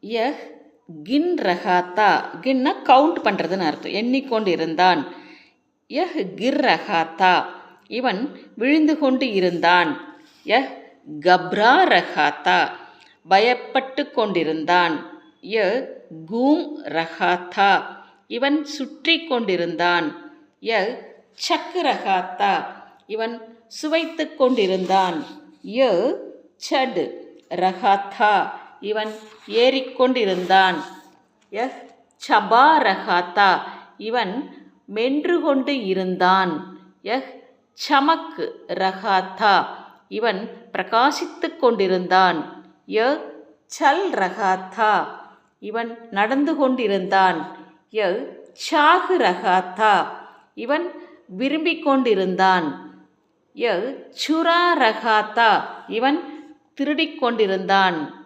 யஹ் கின் ரஹாத்தா. கின்னா கவுண்ட் பண்ணுறதுன்னு அர்த்தம், எண்ணிக்கொண்டு இருந்தான். யஹ் கிர் ரஹாத்தா, இவன் விழுந்து கொண்டு இருந்தான். யஹ் கப்ரா ரஹாத்தா, பயப்பட்டு கொண்டிருந்தான். யஹ் கூம் ரஹாத்தா, இவன் சுற்றி கொண்டிருந்தான். யஹ் சக் ரஹாத்தா, இவன் சுவைத்து கொண்டிருந்தான். யஹ் சட் ரஹாத்தா, இவன் ஏறிக்கொண்டிருந்தான். யஹ் சபா ரஹாத்தா, இவன் மென்று கொண்டு இருந்தான். யஹ் சமக் ரஹாத்தா, இவன் பிரகாசித்து கொண்டிருந்தான். யஹ் சல் ரஹாத்தா, இவன் நடந்து கொண்டிருந்தான். யஹ் சாக் ரஹாத்தா, இவன் விரும்பிக் கொண்டிருந்தான். யஹ் சுரா ரஹாத்தா, இவன் திருடிக் கொண்டிருந்தான்.